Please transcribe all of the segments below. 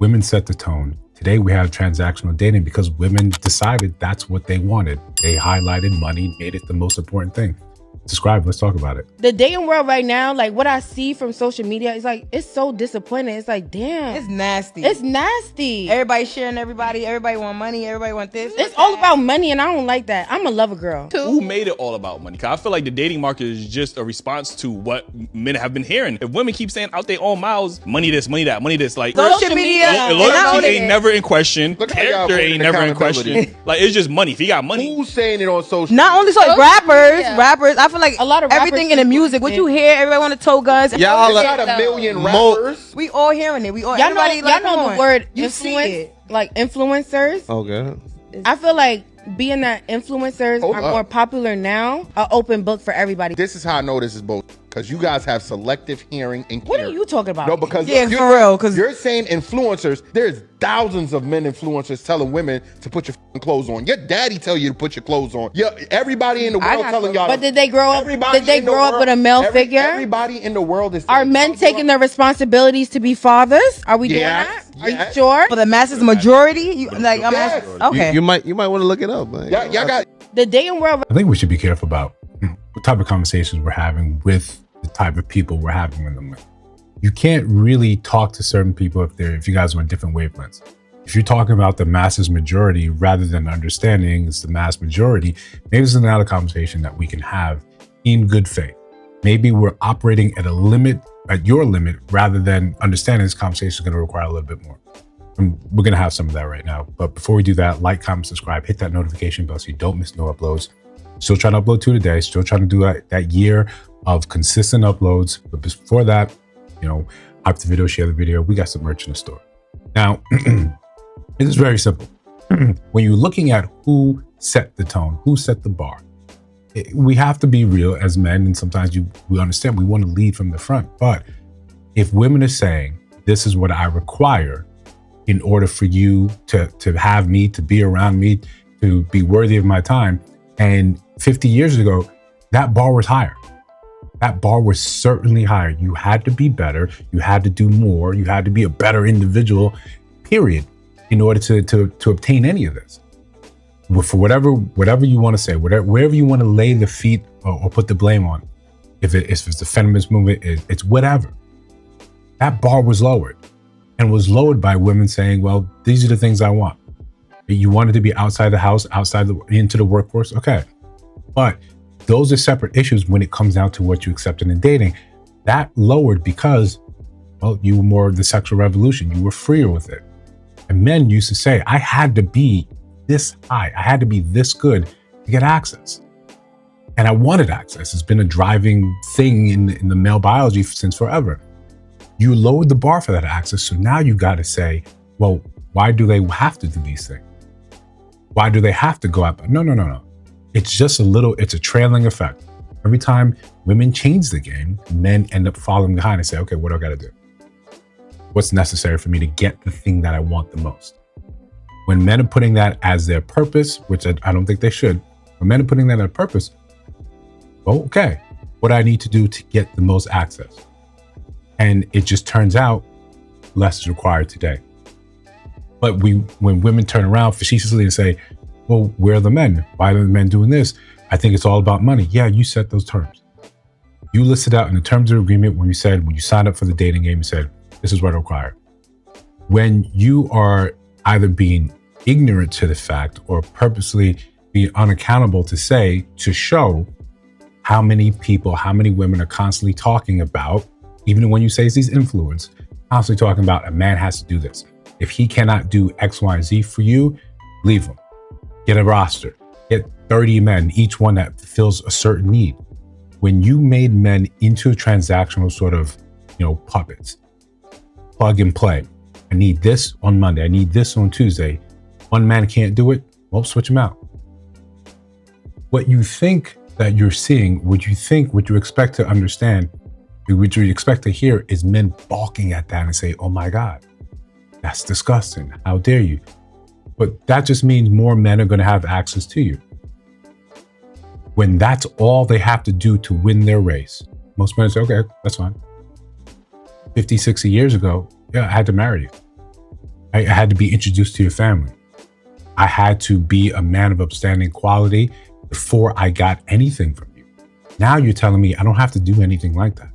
Women set the tone. Today we have transactional dating because women decided that's what they wanted. They highlighted money, made it the most important thing. Subscribe, let's talk about it. The dating world right now, like what I see from social media, is like, it's so disappointing. It's like, damn. It's nasty. It's nasty. Everybody sharing everybody want money, everybody want this. It's all about money, and I don't like that. I'm a lover girl. Who made it all about money? Cause I feel like the dating market is just a response to what men have been hearing. If women keep saying out their own mouths, money this, money that, money this, like social media, loyalty ain't never in question. Look how y'all Character put ain't in never in accountability. question. Like it's just money. If you got money, Who's saying it on social? Not only so rappers. I feel like A lot of everything in the music. What you hear, everybody want to tow guns. Y'all got a million rappers. We all hearing it. We all. Y'all know, everybody like, y'all know the word you see influence, it. like influencers. Okay. I feel like being that influencers Hold are up. more popular now, an open book for everybody. This is how I know this is both. Because you guys have selective hearing and What are hearing. you talking about? No, because Yeah, for real. Because you're saying influencers. There's thousands of men influencers telling women to put your clothes on. Your daddy tell you to put your clothes on. Yeah, everybody in the world telling y'all. But did they grow up? Everybody Did they in the grow up world- with a male figure? Everybody in the world is. Are men taking their responsibilities to be fathers? Are we doing Yes, that? Are you yes. sure? for the masses majority, you, like I'm Yes. asking, okay. You might want to look it up, man. Y'all got. The dating world. I think we should be careful about what type of conversations we're having with the type of people we're having with them. You can't really talk to certain people if you guys are on different wavelengths. If you're talking about the masses majority rather than understanding it's the mass majority, maybe this is another conversation that we can have in good faith. Maybe we're operating at a limit, at your limit, rather than understanding this conversation is going to require a little bit more. And we're going to have some of that right now. But before we do that, like, comment, subscribe, hit that notification bell so you don't miss no uploads. Still trying to upload 2 today. Still trying to do that year of consistent uploads. But before that, hype the video, share the video. We got some merch in the store. Now, it is very simple. When you're looking at who set the tone, who set the bar, we have to be real as men. And sometimes we understand we want to lead from the front. But if women are saying, this is what I require in order for you to have me, to be around me, to be worthy of my time. And 50 years ago, that bar was higher. That bar was certainly higher. You had to be better. You had to do more. You had to be a better individual, period, in order to obtain any of this. For whatever you want to say, wherever you want to lay the feet or put the blame on, if it's the feminist movement, it's whatever. That bar was lowered, and was lowered by women saying, well, these are the things I want. You wanted to be outside the house, into the workforce, okay. But those are separate issues when it comes down to what you accepted in dating. That lowered because, well, you were more of the sexual revolution. You were freer with it. And men used to say, I had to be this high. I had to be this good to get access. And I wanted access. It's been a driving thing in the male biology since forever. You lowered the bar for that access. So now you got to say, well, why do they have to do these things? Why do they have to go out? No. It's just it's a trailing effect. Every time women change the game, men end up following behind and say, okay, what do I got to do? What's necessary for me to get the thing that I want the most? When men are putting that as their purpose, which I don't think they should, when men are putting that as a purpose, well, okay, what do I need to do to get the most access? And it just turns out less is required today. But when women turn around facetiously and say, well, where are the men? Why are the men doing this? I think it's all about money. Yeah, you set those terms. You listed out in the terms of agreement when you signed up for the dating game, you said, this is what I require. When you are either being ignorant to the fact or purposely being unaccountable to show how many people, how many women are constantly talking about, even when you say it's these influence, constantly talking about a man has to do this. If he cannot do X, Y, and Z for you, leave him. Get a roster. Get 30 men, each one that fulfills a certain need. When you made men into a transactional sort of, puppets, plug and play. I need this on Monday. I need this on Tuesday. One man can't do it. Well, switch him out. What you think that you're seeing, what you expect to understand, what you expect to hear is men balking at that and say, oh my God, that's disgusting. How dare you? But that just means more men are going to have access to you. When that's all they have to do to win their race, most men say, okay, that's fine. 50, 60 years ago, yeah, I had to marry you. I had to be introduced to your family. I had to be a man of upstanding quality before I got anything from you. Now you're telling me I don't have to do anything like that.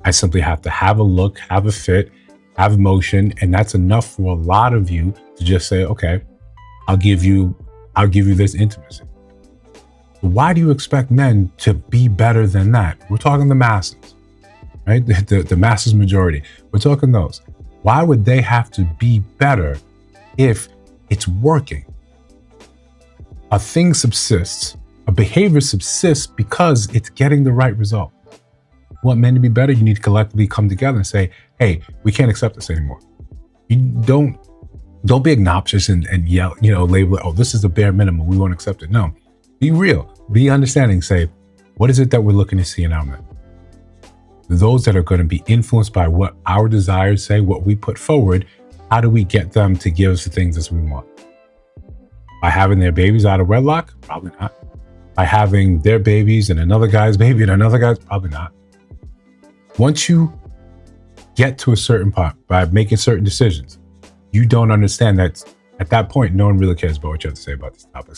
I simply have to have a look, have a fit, have emotion, and that's enough for a lot of you to just say, okay, I'll give you this intimacy. Why do you expect men to be better than that? We're talking the masses, right? The masses majority. We're talking those. Why would they have to be better if it's working? A thing subsists, a behavior subsists because it's getting the right result. You want men to be better, you need to collectively come together and say, hey, we can't accept this anymore. You don't be obnoxious and yell, label it, oh, this is the bare minimum, we won't accept it. No, be real, be understanding, say, what is it that we're looking to see in our men? Those that are going to be influenced by what our desires say, what we put forward, how do we get them to give us the things that we want? By having their babies out of wedlock? Probably not. By having their babies and another guy's baby and another guy's? Probably not. Once you get to a certain point by making certain decisions, you don't understand that at that point, no one really cares about what you have to say about this topic.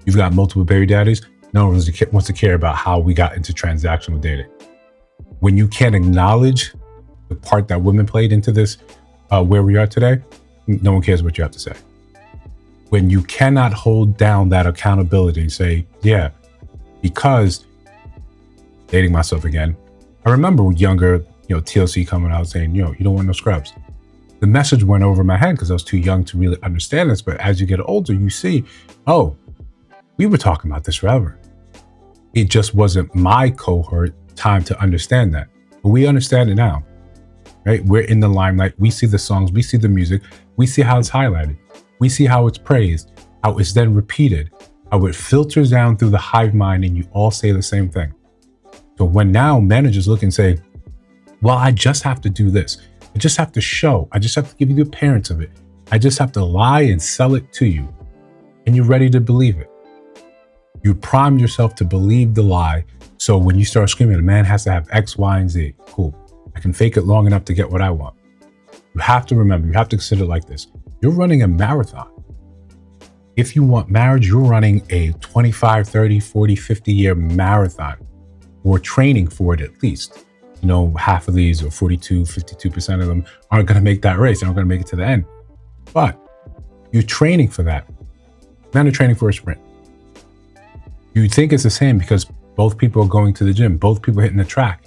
You've got multiple baby daddies. No one wants to care about how we got into transactional dating. When you can't acknowledge the part that women played into this, where we are today, no one cares what you have to say. When you cannot hold down that accountability and say, yeah, because dating myself again, I remember younger, TLC coming out saying, you don't want no scrubs. The message went over my head because I was too young to really understand this. But as you get older, you see, oh, we were talking about this forever. It just wasn't my cohort time to understand that. But we understand it now, right? We're in the limelight. We see the songs, we see the music, we see how it's highlighted. We see how it's praised, how it's then repeated, how it filters down through the hive mind and you all say the same thing. So when now managers look and say, well, I just have to do this. I just have to show. I just have to give you the appearance of it. I just have to lie and sell it to you. And you're ready to believe it. You prime yourself to believe the lie. So when you start screaming, a man has to have X, Y, and Z. Cool. I can fake it long enough to get what I want. You have to remember, you have to consider it like this. You're running a marathon. If you want marriage, you're running a 25, 30, 40, 50 year marathon or training for it at least. Half of these or 42, 52% of them aren't going to make that race. They're not going to make it to the end. But you're training for that. Men are training for a sprint. You think it's the same because both people are going to the gym, both people are hitting the track.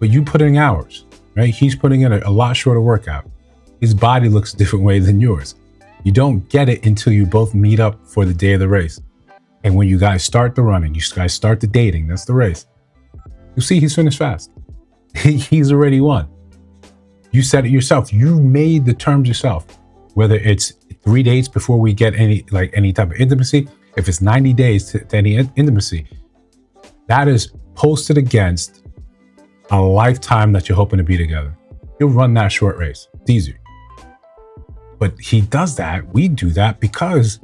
But you put in hours, right? He's putting in a lot shorter workout. His body looks a different way than yours. You don't get it until you both meet up for the day of the race. And when you guys start the running, you guys start the dating, that's the race. You see, he's finished fast. He's already won. You said it yourself. You made the terms yourself. Whether it's 3 dates before we get any type of intimacy, if it's 90 days to any intimacy, that is posted against a lifetime that you're hoping to be together. You'll run that short race. It's easier. But he does that. We do that because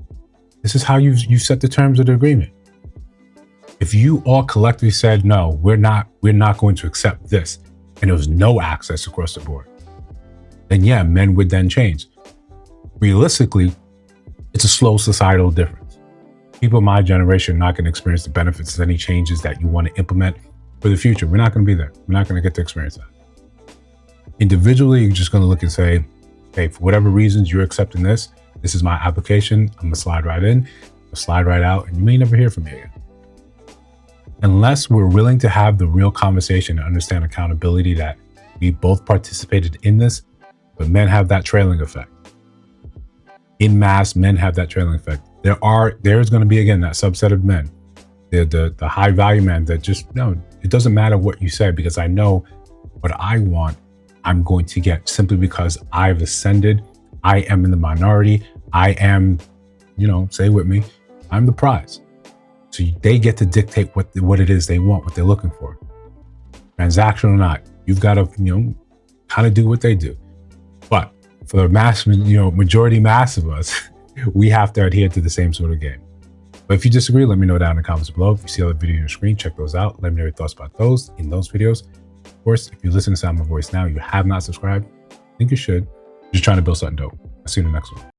this is how you set the terms of the agreement. If you all collectively said, no, we're not going to accept this, and there was no access across the board, then yeah, men would then change. Realistically, it's a slow societal difference. People in my generation are not going to experience the benefits of any changes that you want to implement for the future. We're not going to be there. We're not going to get to experience that. Individually, you're just going to look and say, hey, for whatever reasons you're accepting this is my application. I'm going to slide right in, I'll slide right out, and you may never hear from me again. Unless we're willing to have the real conversation and understand accountability that we both participated in this, but men have that trailing effect. In mass, men have that trailing effect. There's going to be, again, that subset of men, the high value men that just, no, it doesn't matter what you say because I know what I want, I'm going to get simply because I've ascended. I am in the minority. I am, say with me, I'm the prize. So they get to dictate what it is they want, what they're looking for. Transactional or not, you've got to, kind of do what they do. But for the mass, majority mass of us, we have to adhere to the same sort of game. But if you disagree, let me know down in the comments below. If you see other videos on your screen, check those out. Let me know your thoughts about those in those videos. Of course, if you listen to sound my voice now, you have not subscribed, I think you should. Just trying to build something dope. I'll see you in the next one.